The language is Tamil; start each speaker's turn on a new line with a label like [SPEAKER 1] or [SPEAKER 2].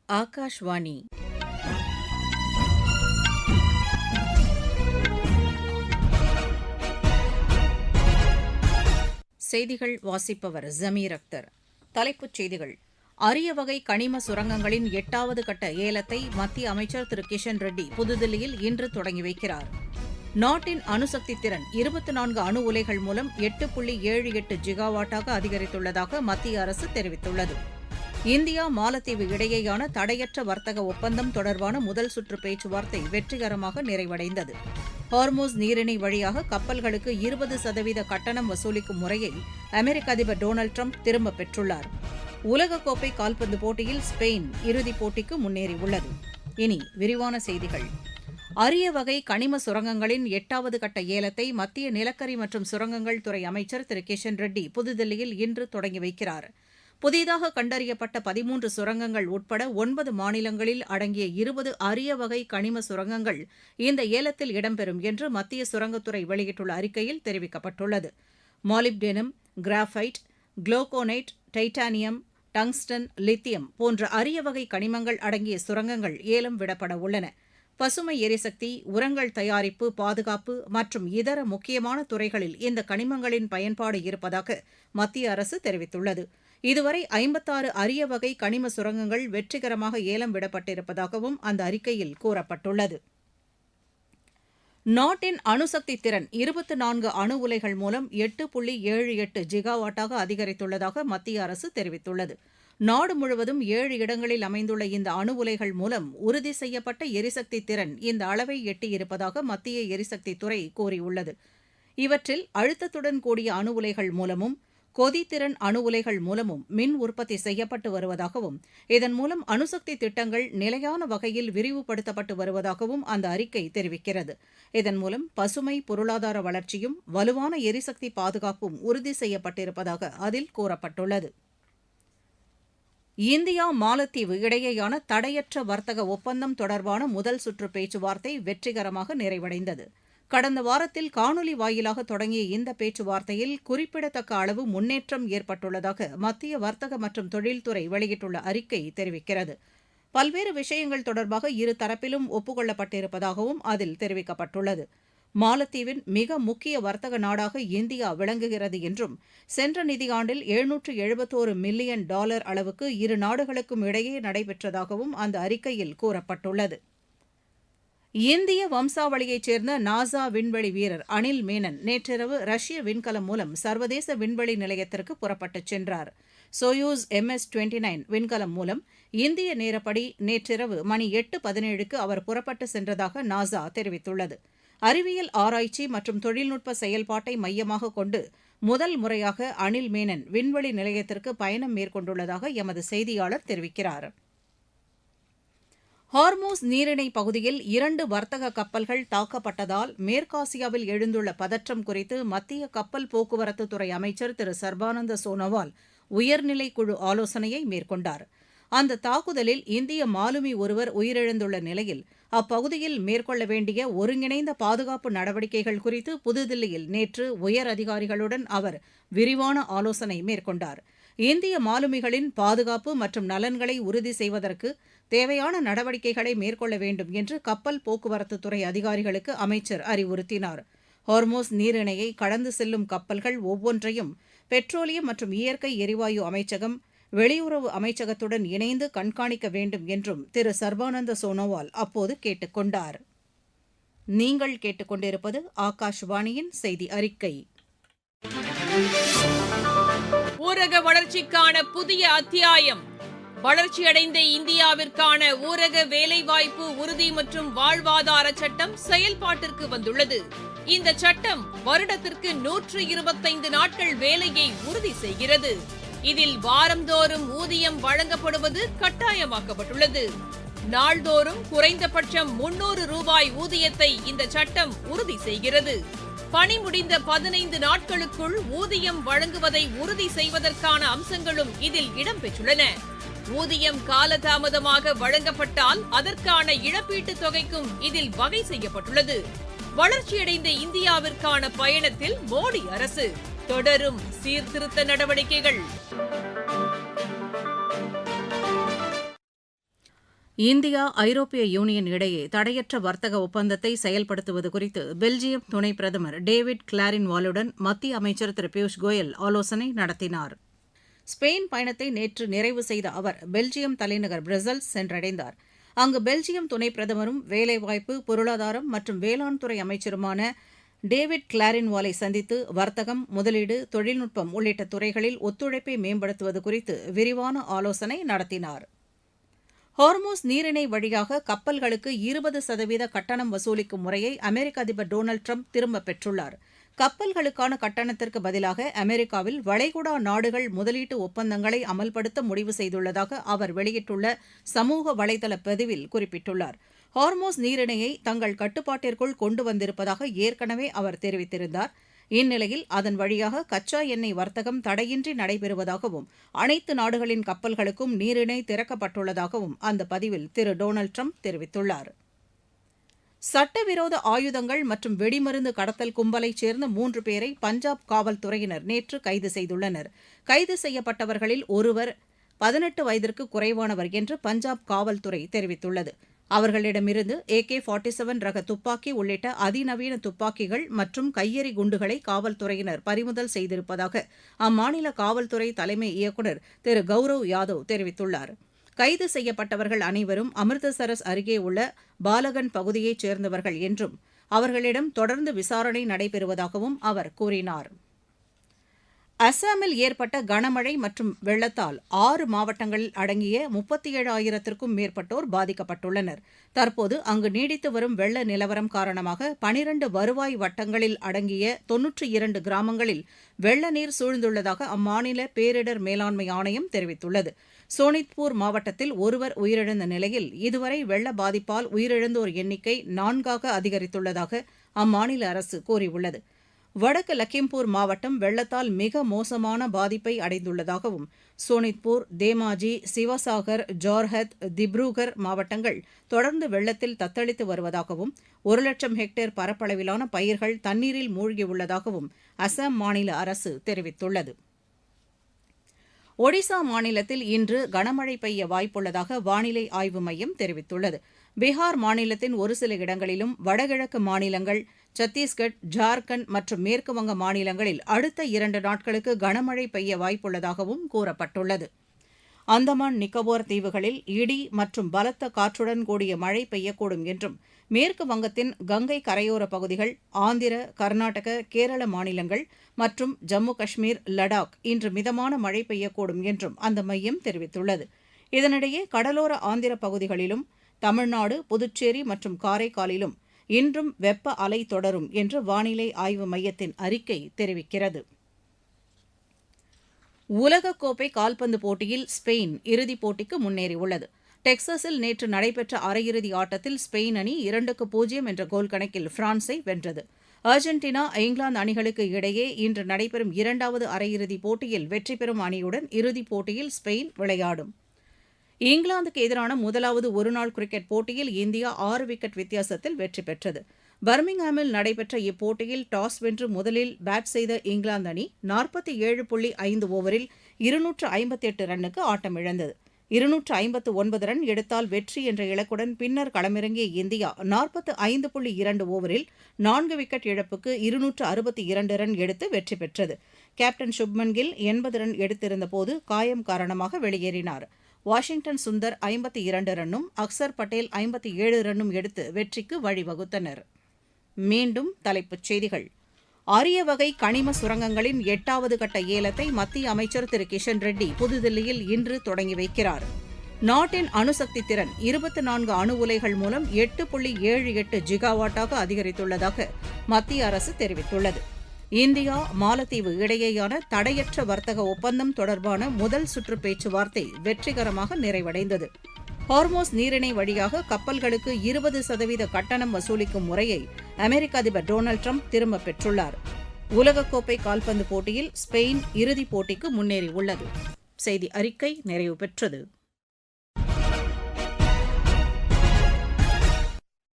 [SPEAKER 1] ஆகாஷ்வாணி. செய்திகள் வாசிப்பவர் ஜமீர் அக்தர். தலைப்புச் செய்திகள்: அரிய வகை கனிம சுரங்கங்களின் 8வது கட்ட ஏலத்தை மத்திய அமைச்சர் திரு கிஷன் ரெட்டி புதுதில்லியில் இன்று தொடங்கி வைக்கிறார். நாட்டின் அணுசக்தி திறன் 24 அணு உலைகள் மூலம் 8.78 ஜிகாவாட்டாக அதிகரித்துள்ளதாக மத்திய அரசு தெரிவித்துள்ளது. இந்தியா மாலத்தீவு இடையேயான தடையற்ற வர்த்தக ஒப்பந்தம் தொடர்பான முதல் சுற்று பேச்சுவார்த்தை வெற்றிகரமாக நிறைவடைந்தது. ஹார்மூஸ் நீரிணை வழியாக கப்பல்களுக்கு 20% கட்டணம் வசூலிக்கும் முறையை அமெரிக்க அதிபர் டொனால்டு டிரம்ப் திரும்பப் பெற்றுள்ளார். உலகக்கோப்பை கால்பந்து போட்டியில் ஸ்பெயின் இறுதிப் போட்டிக்கு முன்னேறியுள்ளது. இனி விரிவான செய்திகள். அரிய வகை கனிம சுரங்கங்களின் 8வது கட்ட ஏலத்தை மத்திய நிலக்கரி மற்றும் சுரங்கங்கள் துறை அமைச்சர் திரு கிஷன் ரெட்டி புதுதில்லியில் இன்று தொடங்கி வைக்கிறார். புதிதாக கண்டறியப்பட்ட 13 சுரங்கங்கள் உட்பட 9 மாநிலங்களில் அடங்கிய 20 அரிய வகை கனிம சுரங்கங்கள் இந்த ஏலத்தில் இடம்பெறும் என்று மத்திய சுரங்கத்துறை வெளியிட்டுள்ள அறிக்கையில் தெரிவிக்கப்பட்டுள்ளது. Molybdenum, graphite, glauconite, titanium, tungsten, lithium போன்ற அரிய வகை கனிமங்கள் அடங்கிய சுரங்கங்கள் ஏலம் விடப்பட உள்ளன. பசுமை எரிசக்தி, உரங்கள் தயாரிப்பு, பாதுகாப்பு மற்றும் இதர முக்கியமான துறைகளில் இந்த கனிமங்களின் பயன்பாடு இருப்பதாக மத்திய அரசு தெரிவித்துள்ளது. இதுவரை 56 அரிய வகை கனிம சுரங்கங்கள் வெற்றிகரமாக ஏலம் விடப்பட்டிருப்பதாகவும் அந்த அறிக்கையில் கூறப்பட்டுள்ளது. நாட்டின் அணுசக்தி திறன் 24 அணு உலைகள் மூலம் 8.78 ஜிகாவாட்டாக அதிகரித்துள்ளதாக மத்திய அரசு தெரிவித்துள்ளது. நாடு முழுவதும் 7 இடங்களில் அமைந்துள்ள இந்த அணு உலைகள் மூலம் உறுதி செய்யப்பட்ட எரிசக்தி திறன் இந்த அளவை எட்டியிருப்பதாக மத்திய எரிசக்தி துறை கூறியுள்ளது. இவற்றில் அழுத்தத்துடன் கூடிய அணு உலைகள் மூலமும் கொதித்திறன் அணு உலைகள் மூலமும் மின் உற்பத்தி செய்யப்பட்டு வருவதாகவும் இதன் மூலம் அணுசக்தி திட்டங்கள் நிலையான வகையில் விரிவுபடுத்தப்பட்டு வருவதாகவும் அந்த அறிக்கை தெரிவிக்கிறது. இதன் மூலம் பசுமை பொருளாதார வளர்ச்சியும் வலுவான எரிசக்தி பாதுகாப்பும் உறுதி செய்யப்பட்டிருப்பதாக அதில் கூறப்பட்டுள்ளது. இந்தியா மாலத்தீவு இடையேயான தடையற்ற வர்த்தக ஒப்பந்தம் தொடர்பான முதல் சுற்று பேச்சுவார்த்தை வெற்றிகரமாக நிறைவடைந்தது. கடந்த வாரத்தில் காணொலி வாயிலாக தொடங்கிய இந்த பேச்சுவார்த்தையில் குறிப்பிடத்தக்க அளவு முன்னேற்றம் ஏற்பட்டுள்ளதாக மத்திய வர்த்தக மற்றும் தொழில்துறை வெளியிட்டுள்ள அறிக்கை தெரிவிக்கிறது. பல்வேறு விஷயங்கள் தொடர்பாக இரு தரப்பிலும் ஒப்புக் அதில் தெரிவிக்கப்பட்டுள்ளது. மாலத்தீவின் மிக முக்கிய வர்த்தக நாடாக இந்தியா விளங்குகிறது என்றும் சென்ற நிதியாண்டில் $771 மில்லியன் அளவுக்கு இரு நாடுகளுக்கும் இடையே நடைபெற்றதாகவும் அந்த அறிக்கையில் கூறப்பட்டுள்ளது. இந்திய வம்சாவளியைச் சேர்ந்த நாசா விண்வெளி வீரர் அனில் மேனன் நேற்றிரவு ரஷ்ய விண்கலம் மூலம் சர்வதேச விண்வெளி நிலையத்திற்கு புறப்பட்டுச் சென்றார். சோயூஸ் MS-29 விண்கலம் மூலம் இந்திய நேரப்படி நேற்றிரவு மணி 8:17க்கு அவர் புறப்பட்டு சென்றதாக நாசா தெரிவித்துள்ளது. அறிவியல் ஆராய்ச்சி மற்றும் தொழில்நுட்ப செயல்பாட்டை மையமாக கொண்டு முதல் முறையாக அனில் மேனன் விண்வெளி நிலையத்திற்கு பயணம் மேற்கொண்டுள்ளதாக எமது செய்தியாளர் தெரிவிக்கிறார். ஹார்மூஸ் நீரிணை பகுதியில் 2 வர்த்தக கப்பல்கள் தாக்கப்பட்டதால் மேற்காசியாவில் எழுந்துள்ள பதற்றம் குறித்து மத்திய கப்பல் போக்குவரத்து துறை அமைச்சர் திரு சர்பானந்த சோனோவால் உயர்நிலை குழு ஆலோசனையை மேற்கொண்டார். அந்த தாக்குதலில் இந்திய மாலுமி ஒருவர் உயிரிழந்துள்ள நிலையில் அப்பகுதியில் மேற்கொள்ள வேண்டிய ஒருங்கிணைந்த பாதுகாப்பு நடவடிக்கைகள் குறித்து புதுதில்லியில் நேற்று உயர் அதிகாரிகளுடன் அவர் விரிவான ஆலோசனை மேற்கொண்டார். இந்திய மாலுமிகளின் பாதுகாப்பு மற்றும் நலன்களை உறுதி செய்வதற்கு தேவையான நடவடிக்கைகளை மேற்கொள்ள வேண்டும் என்று கப்பல் போக்குவரத்து துறை அதிகாரிகளுக்கு அமைச்சர் அறிவுறுத்தினார். ஹார்மோஸ் நீரிணையை கடந்து செல்லும் கப்பல்கள் ஒவ்வொன்றையும் பெட்ரோலியம் மற்றும் இயற்கை எரிவாயு அமைச்சகம், வெளியுறவு அமைச்சகத்துடன் இணைந்து கண்காணிக்க வேண்டும் என்றும் திரு சர்பானந்த சோனோவால் அப்போது கேட்டுக் கொண்டார். நீங்கள் கேட்டுக்கொண்டிருப்பது ஆகாஷ்வாணியின் செய்தி அறிக்கை.
[SPEAKER 2] ஊரக வளர்ச்சிக்கான புதிய அத்தியாயம். வளர்ச்சியடைந்த இந்தியாவிற்கான ஊரக வேலைவாய்ப்பு உறுதி மற்றும் வாழ்வாதார சட்டம் செயல்பாட்டிற்கு வந்துள்ளது. இந்த சட்டம் வருடத்திற்கு 125 நாட்கள் வேலையை உறுதி செய்கிறது. இதில் வாரந்தோறும் ஊதியம் வழங்கப்படுவது கட்டாயமாக்கப்பட்டுள்ளது. நாள்தோறும் குறைந்தபட்சம் 300 ரூபாய் ஊதியத்தை இந்த சட்டம் உறுதி செய்கிறது. பணி முடிந்த 15 நாட்களுக்குள் ஊதியம் வழங்குவதை உறுதி செய்வதற்கான அம்சங்களும் இதில் இடம்பெற்றுள்ளன. ஊதியம் காலதாமதமாக வழங்கப்பட்டால் அதற்கான இழப்பீட்டுத் தொகைக்கும் இதில் வகை செய்யப்பட்டுள்ளது. வளர்ச்சியடைந்த இந்தியாவிற்கான பயணத்தில் மோடி அரசு தொடரும் சீர்திருத்த நடவடிக்கைகள்.
[SPEAKER 1] இந்தியா ஐரோப்பிய யூனியன் இடையே தடையற்ற வர்த்தக ஒப்பந்தத்தை செயல்படுத்துவது குறித்து பெல்ஜியம் துணை பிரதமர் டேவிட் கிளாரின்வாலுடன் மத்திய அமைச்சர் திரு பியூஷ் கோயல் ஆலோசனை நடத்தினார். ஸ்பெயின் பயணத்தை நேற்று நிறைவு செய்த அவர் பெல்ஜியம் தலைநகர் பிரசல்ஸ் சென்றடைந்தார். அங்கு பெல்ஜியம் துணை பிரதமரும் வேலைவாய்ப்பு, பொருளாதாரம் மற்றும் வேளாண் துறை அமைச்சருமான டேவிட் கிளாரின்வாலை சந்தித்து வர்த்தகம், முதலீடு, தொழில்நுட்பம் உள்ளிட்ட துறைகளில் ஒத்துழைப்பை மேம்படுத்துவது குறித்து விரிவான ஆலோசனை நடத்தினார். ஹார்மோஸ் நீரிணை வழியாக கப்பல்களுக்கு 20% கட்டணம் வசூலிக்கும் முறையை அமெரிக்க அதிபர் டொனால்டு டிரம்ப் திரும்பப் பெற்றுள்ளார். கப்பல்களுக்கான கட்டணத்திற்கு பதிலாக அமெரிக்காவில் வளைகுடா நாடுகள் முதலீட்டு ஒப்பந்தங்களை அமல்படுத்த முடிவு செய்துள்ளதாக அவர் வெளியிட்டுள்ள சமூக வலைதள பதிவில் குறிப்பிட்டுள்ளார். ஹார்மோஸ் நீரிணையை தங்கள் கட்டுப்பாட்டிற்குள் கொண்டு வந்திருப்பதாக ஏற்கனவே அவர் தெரிவித்திருந்தார். இந்நிலையில் அதன் வழியாக கச்சா எண்ணெய் வர்த்தகம் தடையின்றி நடைபெறுவதாகவும் அனைத்து நாடுகளின் கப்பல்களுக்கும் நீரிணை திறக்கப்பட்டுள்ளதாகவும் அந்த பதிவில் திரு டொனால்டு டிரம்ப் தெரிவித்துள்ளார். சட்டவிரோத ஆயுதங்கள் மற்றும் வெடிமருந்து கடத்தல் கும்பலைச் சேர்ந்த 3 பேரை பஞ்சாப் காவல்துறையினர் நேற்று கைது செய்துள்ளனர். கைது செய்யப்பட்டவர்களில் ஒருவர் 18 வயதிற்கு குறைவானவர் என்று பஞ்சாப் காவல்துறை தெரிவித்துள்ளது. அவர்களிடமிருந்து AK-47 ரக துப்பாக்கி உள்ளிட்ட அதிநவீன துப்பாக்கிகள் மற்றும் கையெறி குண்டுகளை காவல்துறையினர் பறிமுதல் செய்திருப்பதாக அம்மாநில காவல்துறை தலைமை இயக்குநர் திரு கௌரவ் யாதவ் தெரிவித்துள்ளார். கைது செய்யப்பட்டவர்கள் அனைவரும் அமிர்தசரஸ் அருகே உள்ள பாலகன் பகுதியைச் சேர்ந்தவர்கள் என்றும் அவர்களிடம் தொடர்ந்து விசாரணை நடைபெறுவதாகவும் அவர் கூறினார். அசாமில் ஏற்பட்ட கனமழை மற்றும் வெள்ளத்தால் 6 மாவட்டங்களில் அடங்கிய 37,000க்கும் மேற்பட்டோர் பாதிக்கப்பட்டுள்ளனர். தற்போது அங்கு நீடித்து வரும் வெள்ள நிலவரம் காரணமாக 12 வருவாய் வட்டங்களில் அடங்கிய 92 கிராமங்களில் வெள்ள நீர் சூழ்ந்துள்ளதாக அம்மாநில பேரிடர் மேலாண்மை ஆணையம் தெரிவித்துள்ளது. சோனித்பூர் மாவட்டத்தில் ஒருவர் உயிரிழந்த நிலையில் இதுவரை வெள்ள பாதிப்பால் உயிரிழந்தோர் எண்ணிக்கை 4ஆக அதிகரித்துள்ளதாக அம்மாநில அரசு கூறியுள்ளது. வடக்கு லக்கிம்பூர் மாவட்டம் வெள்ளத்தால் மிக மோசமான பாதிப்பை அடைந்துள்ளதாகவும் சோனித்பூர், தேமாஜி, சிவசாகர், ஜோர்ஹத், திப்ருகர் மாவட்டங்கள் தொடர்ந்து வெள்ளத்தில் தத்தளித்து வருவதாகவும் 1,00,000 ஹெக்டேர் பரப்பளவிலான பயிர்கள் தண்ணீரில் மூழ்கியுள்ளதாகவும் அசாம் மாநில அரசு தெரிவித்துள்ளது. ஒடிசா மாநிலத்தில் இன்று கனமழை பெய்ய வாய்ப்புள்ளதாக வானிலை ஆய்வு மையம் தெரிவித்துள்ளது. பீகார் மாநிலத்தின் ஒரு சில இடங்களிலும், வடகிழக்கு மாநிலங்கள், சத்தீஸ்கட், ஜார்க்கண்ட் மற்றும் மேற்குவங்க மாநிலங்களில் அடுத்த 2 நாட்களுக்கு கனமழை பெய்ய வாய்ப்புள்ளதாகவும் கூறப்பட்டுள்ளது. அந்தமான் நிக்கோபார் தீவுகளில் இடி மற்றும் பலத்த காற்றுடன் கூடிய மழை பெய்யக்கூடும் என்றும், மேற்கு வங்கத்தின் கங்கை கரையோர பகுதிகள், ஆந்திர, கர்நாடக, கேரள மாநிலங்கள் மற்றும் ஜம்மு காஷ்மீர், லடாக் இன்று மிதமான மழை பெய்யக்கூடும் என்றும் அந்த மையம் தெரிவித்துள்ளது. இதனிடையே கடலோர ஆந்திர பகுதிகளிலும், தமிழ்நாடு, புதுச்சேரி மற்றும் காரைக்காலிலும் இன்றும் வெப்ப அலை தொடரும் என்று வானிலை ஆய்வு மையத்தின் அறிக்கை தெரிவிக்கிறது. உலகக்கோப்பை கால்பந்து போட்டியில் ஸ்பெயின் இறுதிப் போட்டிக்கு முன்னேறியுள்ளது. டெக்சாஸில் நேற்று நடைபெற்ற அரையிறுதி ஆட்டத்தில் ஸ்பெயின் அணி 2-0 என்ற கோல் கணக்கில் பிரான்ஸை வென்றது. அர்ஜென்டினா, இங்கிலாந்து அணிகளுக்கு இடையே இன்று நடைபெறும் 2வது அரையிறுதிப் போட்டியில் வெற்றி பெறும் அணியுடன் இறுதிப் போட்டியில் ஸ்பெயின் விளையாடும். இங்கிலாந்துக்கு எதிரான முதலாவது ஒருநாள் கிரிக்கெட் போட்டியில் இந்தியா 6 விக்கெட் வித்தியாசத்தில் வெற்றி பெற்றது. பர்மிங்ஹாமில் நடைபெற்ற இப்போட்டியில் டாஸ் வென்று முதலில் பேட் செய்த இங்கிலாந்து அணி 47.5 ஓவரில் 258 ரன்னுக்கு ஆட்டமிழந்தது. 259 ரன் எடுத்தால் வெற்றி என்ற இலக்குடன் பின்னர் களமிறங்கிய இந்தியா 45.2 ஓவரில் 4 விக்கெட் இழப்புக்கு 262 ரன் எடுத்து வெற்றி பெற்றது. கேப்டன் சுப்மன் கில் 80 ரன் எடுத்திருந்தபோது காயம் காரணமாக வெளியேறினார். வாஷிங்டன் சுந்தர் 52 ரன்னும், அக்சர் பட்டேல் 57 ரன்னும் எடுத்து வெற்றிக்கு வழிவகுத்தனர். மீண்டும் தலைப்புச் செய்திகள். அரிய வகை கனிம சுரங்கங்களின் 8வது கட்ட ஏலத்தை மத்திய அமைச்சர் திரு கிஷன் ரெட்டி புதுதில்லியில் இன்று தொடங்கி வைக்கிறார். நாட்டின் அணுசக்தி திறன் 24 அணு உலைகள் மூலம் 8.78 ஜிகாவாட்டாக அதிகரித்துள்ளதாக மத்திய அரசு தெரிவித்துள்ளது. இந்தியா, மாலத்தீவு இடையேயான தடையற்ற வர்த்தக ஒப்பந்தம் தொடர்பான முதல் சுற்று பேச்சுவார்த்தை வெற்றிகரமாக நிறைவடைந்தது. ஹார்மோஸ் நீரிணை வழியாக கப்பல்களுக்கு 20% கட்டணம் வசூலிக்கும் முறையை அமெரிக்க அதிபர் டொனால்டு டிரம்ப் திரும்பப் பெற்றுள்ளார். உலகக்கோப்பை கால்பந்து போட்டியில் ஸ்பெயின் இறுதிப் போட்டிக்கு முன்னேறியுள்ளது. செய்தி அறிக்கை நிறைவு பெற்றது.